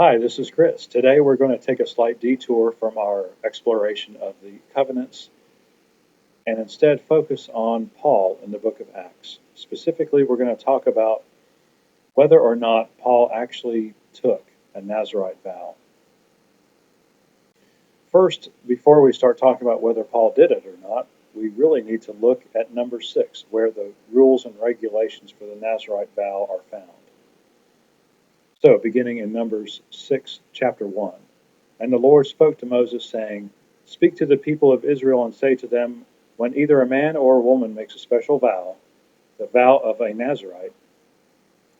Hi, this is Chris. Today we're going to take a slight detour from our exploration of the covenants and instead focus on Paul in the book of Acts. Specifically, we're going to talk about whether or not Paul actually took a Nazarite vow. First, before we start talking about whether Paul did it or not, we really need to look at number 6, where the rules and regulations for the Nazarite vow are found. So, beginning in Numbers 6, chapter 1. And the Lord spoke to Moses, saying, Speak to the people of Israel and say to them, when either a man or a woman makes a special vow, the vow of a Nazarite,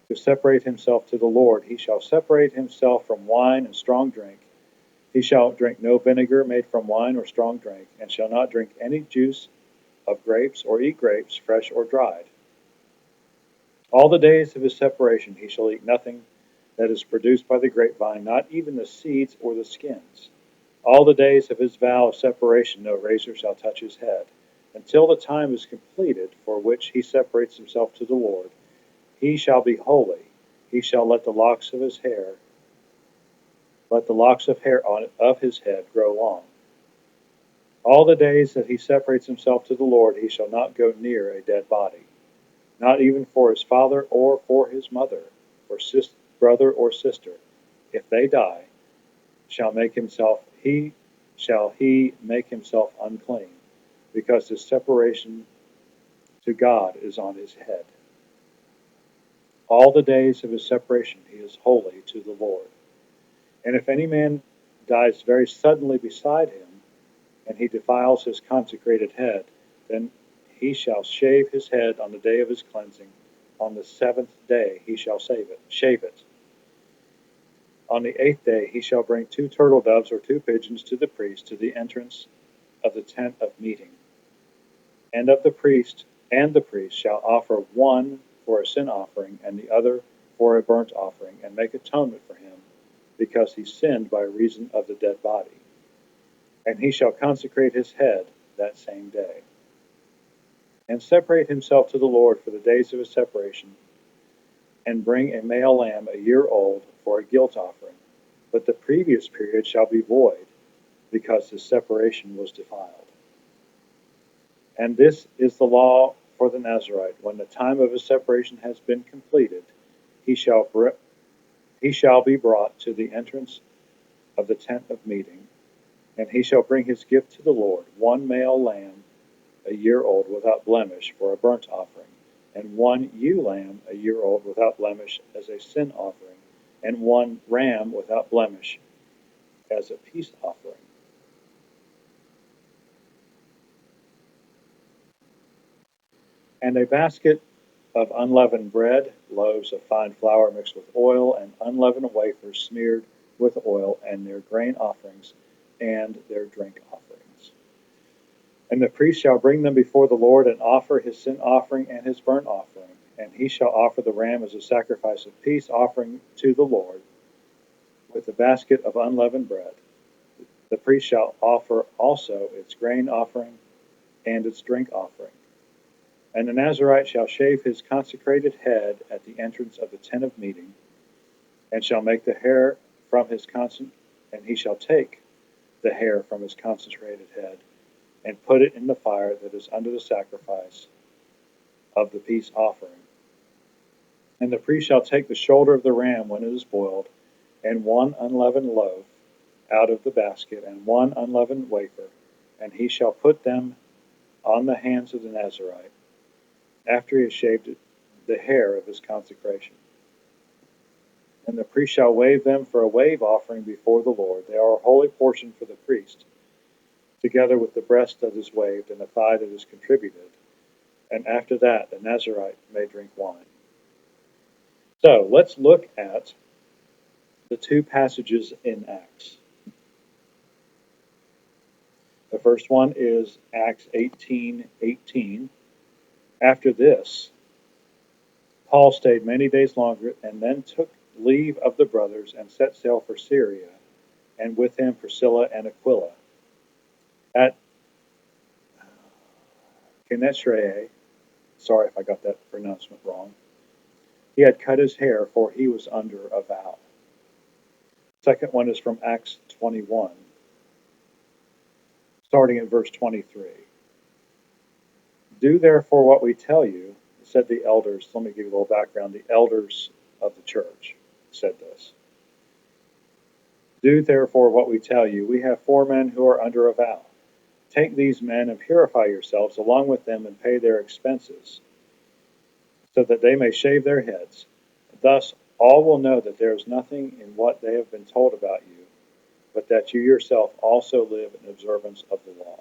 to separate himself to the Lord, he shall separate himself from wine and strong drink. He shall drink no vinegar made from wine or strong drink, and shall not drink any juice of grapes or eat grapes, fresh or dried. All the days of his separation he shall eat nothing that is produced by the grapevine, not even the seeds or the skins. All the days of his vow of separation no razor shall touch his head, until the time is completed for which he separates himself to the Lord. He shall be holy. He shall let the locks of hair of his head grow long. All the days that he separates himself to the Lord, he shall not go near a dead body, not even for his father or for his mother, for brother or sister. If they die, he shall make himself unclean, because his separation to God is on his head. All the days of his separation he is holy to the Lord. And if any man dies very suddenly beside him, and he defiles his consecrated head, then he shall shave his head on the day of his cleansing. On the 7th day he shall shave it. On the 8th day he shall bring 2 turtle doves or 2 pigeons to the priest to the entrance of the tent of meeting. And the priest shall offer one for a sin offering and the other for a burnt offering, and make atonement for him, because he sinned by reason of the dead body. And he shall consecrate his head that same day, and separate himself to the Lord for the days of his separation, and bring a male lamb a year old for a guilt offering. But the previous period shall be void, because his separation was defiled. And this is the law for the Nazarite. When the time of his separation has been completed, he shall be brought to the entrance of the tent of meeting, and he shall bring his gift to the Lord, 1 male lamb a year old without blemish for a burnt offering, and 1 ewe lamb a year old without blemish as a sin offering, and 1 ram without blemish as a peace offering. And a basket of unleavened bread, loaves of fine flour mixed with oil, and unleavened wafers smeared with oil, and their grain offerings and their drink offerings. And the priest shall bring them before the Lord, and offer his sin offering and his burnt offering. And he shall offer the ram as a sacrifice of peace offering to the Lord, with the basket of unleavened bread. The priest shall offer also its grain offering and its drink offering. And the Nazarite shall shave his consecrated head at the entrance of the tent of meeting, and shall make the hair from his and he shall take the hair from his consecrated head, and put it in the fire that is under the sacrifice of the peace offering. And the priest shall take the shoulder of the ram when it is boiled, and 1 unleavened loaf out of the basket, and 1 unleavened wafer, and he shall put them on the hands of the Nazarite, after he has shaved the hair of his consecration. And the priest shall wave them for a wave offering before the Lord. They are a holy portion for the priest, together with the breast that is waved and the thigh that is contributed. And after that, the Nazarite may drink wine. So let's look at the 2 passages in Acts. The first one is Acts 18:18. After this, Paul stayed many days longer, and then took leave of the brothers, and set sail for Syria, and with him Priscilla and Aquila. At Kenesrea, sorry if I got that pronouncement wrong, he had cut his hair, for he was under a vow. Second one is from Acts 21, starting at verse 23. Do therefore what we tell you, said the elders. Let me give you a little background. The elders of the church said this. Do therefore what we tell you. We have 4 men who are under a vow. Take these men and purify yourselves along with them and pay their expenses, so that they may shave their heads. Thus all will know that there is nothing in what they have been told about you, but that you yourself also live in observance of the law.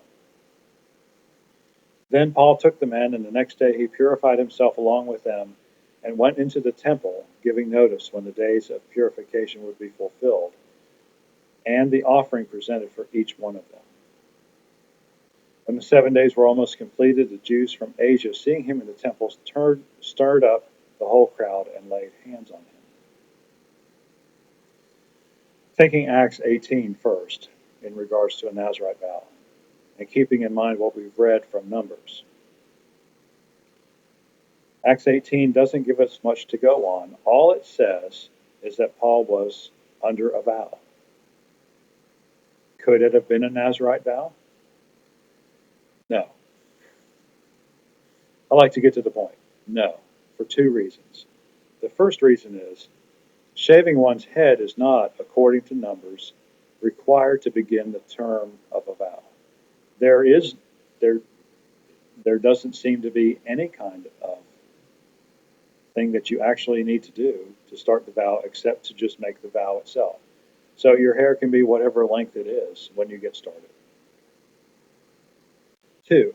Then Paul took the men, and the next day he purified himself along with them, and went into the temple, giving notice when the days of purification would be fulfilled, and the offering presented for each one of them. When the 7 days were almost completed, the Jews from Asia, seeing him in the temple, stirred up the whole crowd and laid hands on him. Taking Acts 18 first, in regards to a Nazarite vow, and keeping in mind what we've read from Numbers. Acts 18 doesn't give us much to go on. All it says is that Paul was under a vow. Could it have been a Nazarite vow? No. I like to get to the point. No, for 2 reasons. The first reason is shaving one's head is not, according to Numbers, required to begin the term of a vow. There doesn't seem to be any kind of thing that you actually need to do to start the vow except to just make the vow itself. So your hair can be whatever length it is when you get started. 2,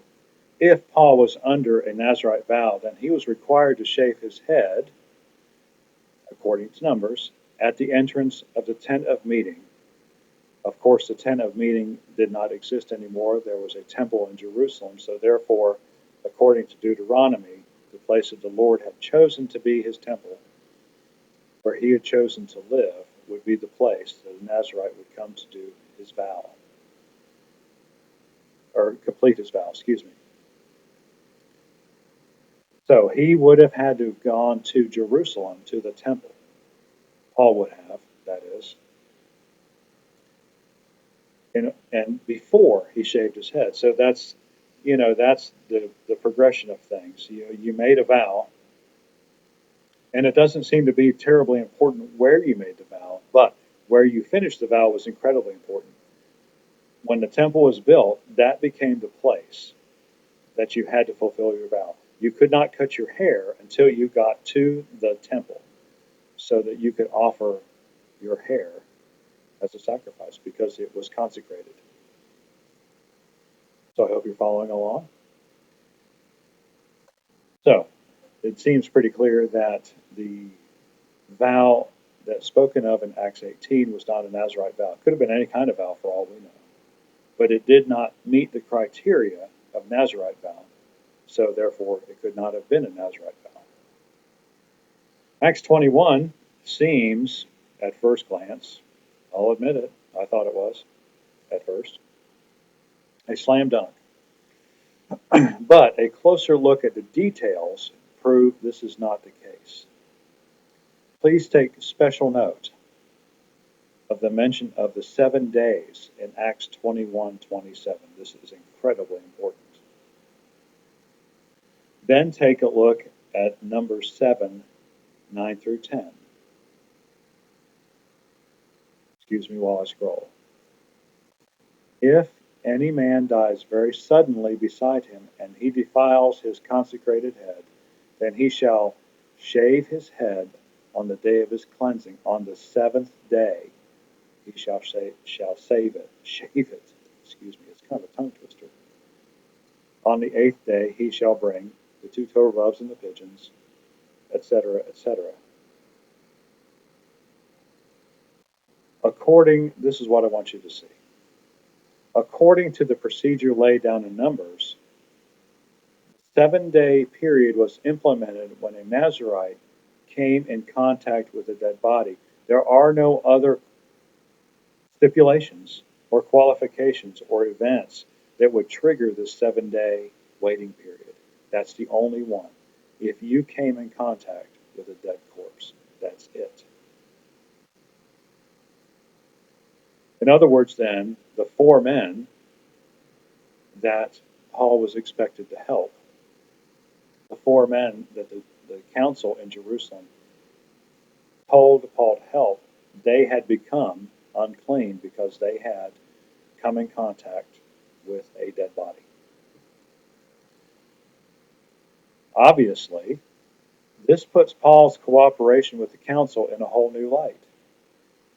if Paul was under a Nazarite vow, then he was required to shave his head, according to Numbers, at the entrance of the tent of meeting. Of course, the tent of meeting did not exist anymore. There was a temple in Jerusalem, so therefore, according to Deuteronomy, the place that the Lord had chosen to be his temple, where he had chosen to live, would be the place that a Nazarite would come to do his vow, or complete his vow, excuse me. So he would have had to have gone to Jerusalem, to the temple. Paul would have, that is. And before he shaved his head. So that's the progression of things. You made a vow, and it doesn't seem to be terribly important where you made the vow, but where you finished the vow was incredibly important. When the temple was built, that became the place that you had to fulfill your vow. You could not cut your hair until you got to the temple so that you could offer your hair as a sacrifice because it was consecrated. So I hope you're following along. So it seems pretty clear that the vow that's spoken of in Acts 18 was not a Nazarite vow. It could have been any kind of vow for all we know. But it did not meet the criteria of Nazarite vow. So therefore, it could not have been a Nazarite vow. Acts 21 seems, at first glance, I'll admit it, I thought it was, at first, a slam dunk. But a closer look at the details prove this is not the case. Please take special note of the mention of the 7 days in Acts 21:27. This is incredibly important. Then take a look at Numbers 7, 9 through 10. Excuse me while I scroll. If any man dies very suddenly beside him, and he defiles his consecrated head, then he shall shave his head on the day of his cleansing. On the 7th day he shall shave it. Excuse me, it's kind of a tongue twister. On the 8th day he shall bring the 2 turtle doves and the pigeons, etc., etc. This is what I want you to see. According to the procedure laid down in Numbers, the 7-day period was implemented when a Nazarite came in contact with a dead body. There are no other stipulations or qualifications or events that would trigger this 7-day waiting period. That's the only one. If you came in contact with a dead corpse, that's it. In other words, then, the 4 men that Paul was expected to help, the 4 men that the council in Jerusalem told Paul to help, they had become unclean because they had come in contact with a dead body. Obviously, this puts Paul's cooperation with the council in a whole new light.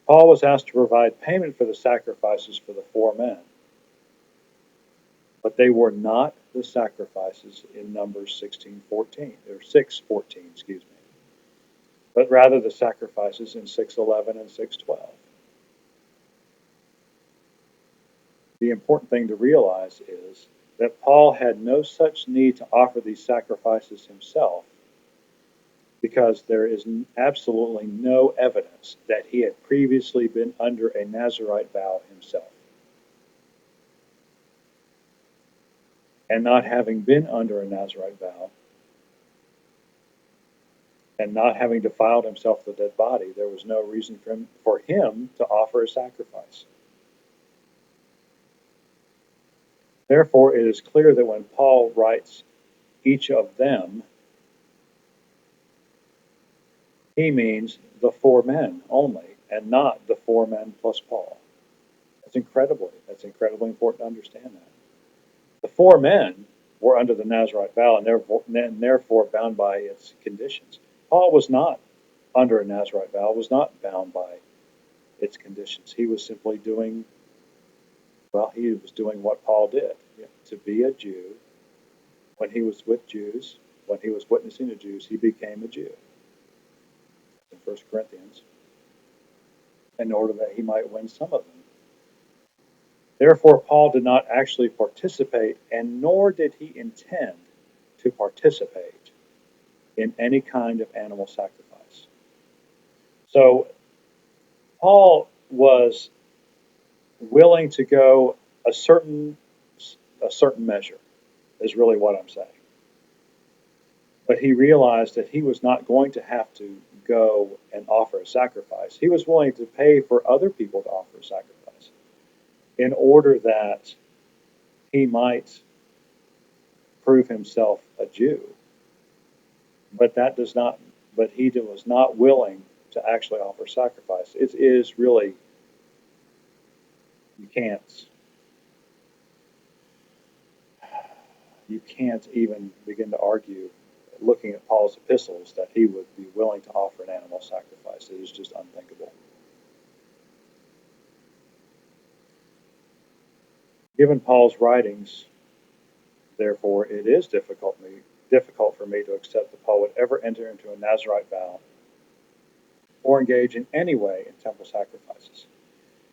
Paul was asked to provide payment for the sacrifices for the 4 men, but they were not the sacrifices in Numbers 16:14 or 6:14, excuse me, but rather the sacrifices in 6:11 and 6:12. The important thing to realize is that Paul had no such need to offer these sacrifices himself, because there is absolutely no evidence that he had previously been under a Nazarite vow himself. And not having been under a Nazarite vow, and not having defiled himself with a dead body, there was no reason for him to offer a sacrifice. Therefore, it is clear that when Paul writes each of them, he means the 4 men only, and not the 4 men plus Paul. That's incredibly important to understand that. The 4 men were under the Nazarite vow and therefore bound by its conditions. Paul was not under a Nazarite vow, was not bound by its conditions. He was simply doing what Paul did. To be a Jew, when he was with Jews, when he was witnessing to Jews, he became a Jew. In 1 Corinthians, in order that he might win some of them. Therefore, Paul did not actually participate, and nor did he intend to participate in any kind of animal sacrifice. So, Paul was willing to go a certain measure, is really what I'm saying. But he realized that he was not going to have to go and offer a sacrifice. He was willing to pay for other people to offer a sacrifice in order that he might prove himself a Jew. But he was not willing to actually offer sacrifice. It is really, you can't even begin to argue, looking at Paul's epistles, that he would be willing to offer an animal sacrifice. It is just unthinkable. Given Paul's writings, therefore, it is difficult for me to accept that Paul would ever enter into a Nazarite vow or engage in any way in temple sacrifices.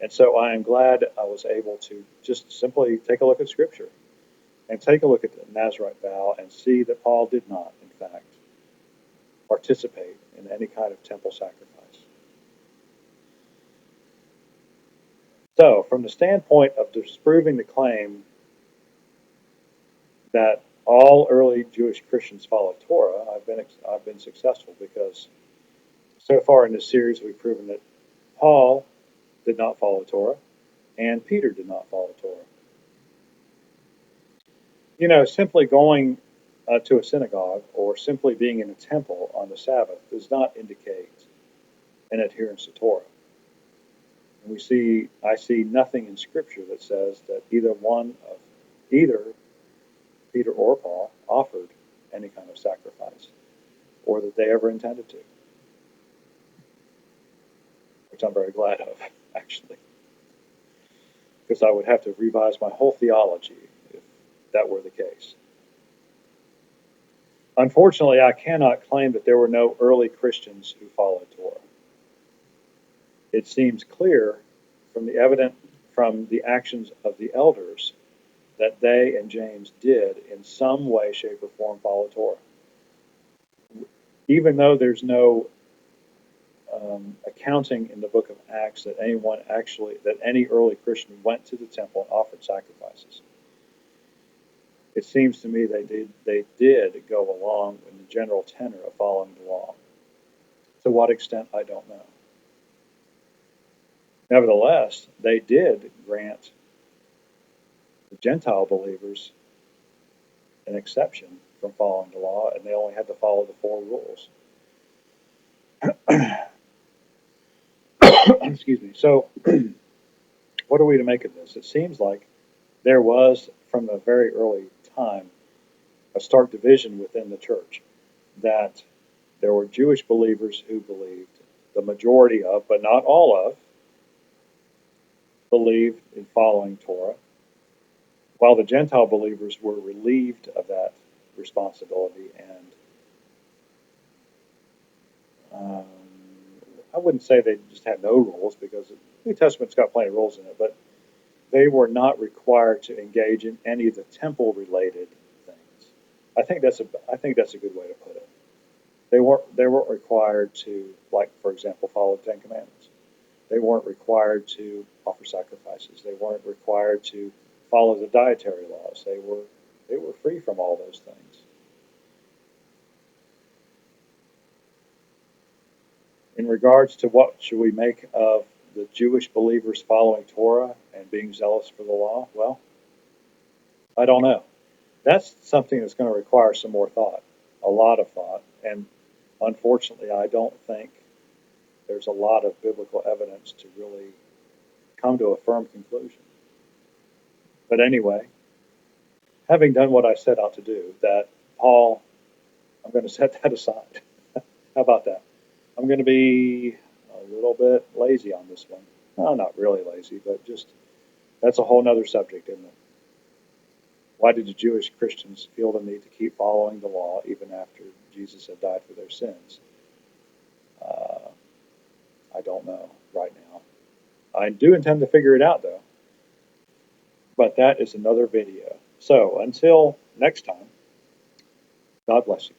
And so I am glad I was able to just simply take a look at Scripture and take a look at the Nazarite vow and see that Paul did not, in fact, participate in any kind of temple sacrifice. So, from the standpoint of disproving the claim that all early Jewish Christians followed Torah, I've been successful, because so far in this series we've proven that Paul did not follow Torah and Peter did not follow Torah. Simply going to a synagogue or simply being in a temple on the Sabbath does not indicate an adherence to Torah. And I see nothing in Scripture that says that either Peter or Paul offered any kind of sacrifice, or that they ever intended to, which I'm very glad of, actually, because I would have to revise my whole theology if that were the case. Unfortunately, I cannot claim that there were no early Christians who followed Torah. It seems clear from the actions of the elders that they and James did in some way, shape, or form follow Torah. Even though there's no accounting in the book of Acts that any early Christian went to the temple and offered sacrifices, it seems to me they did go along in the general tenor of following the law. To what extent, I don't know. Nevertheless, they did grant the Gentile believers an exception from following the law, and they only had to follow the 4 rules. Excuse me. So, what are we to make of this? It seems like there was, from a very early time, a stark division within the church, that there were Jewish believers who believed, the majority of, but not all of, believed in following Torah, while the Gentile believers were relieved of that responsibility, and I wouldn't say they just had no rules, because the New Testament's got plenty of rules in it, but they were not required to engage in any of the temple-related things. I think that's a good way to put it. They weren't required to, like, for example, follow the 10 Commandments. They weren't required to offer sacrifices. They weren't required to follow the dietary laws. They were free from all those things. In regards to what should we make of the Jewish believers following Torah and being zealous for the law, well, I don't know. That's something that's going to require some more thought, a lot of thought, and unfortunately, I don't think there's a lot of biblical evidence to really come to a firm conclusion. But anyway, having done what I set out to do, that Paul, I'm going to set that aside. How about that? I'm going to be a little bit lazy on this one. Well, not really lazy, but just that's a whole nother subject, isn't it? Why did the Jewish Christians feel the need to keep following the law even after Jesus had died for their sins? I don't know right now. I do intend to figure it out, though. But that is another video. So until next time, God bless you.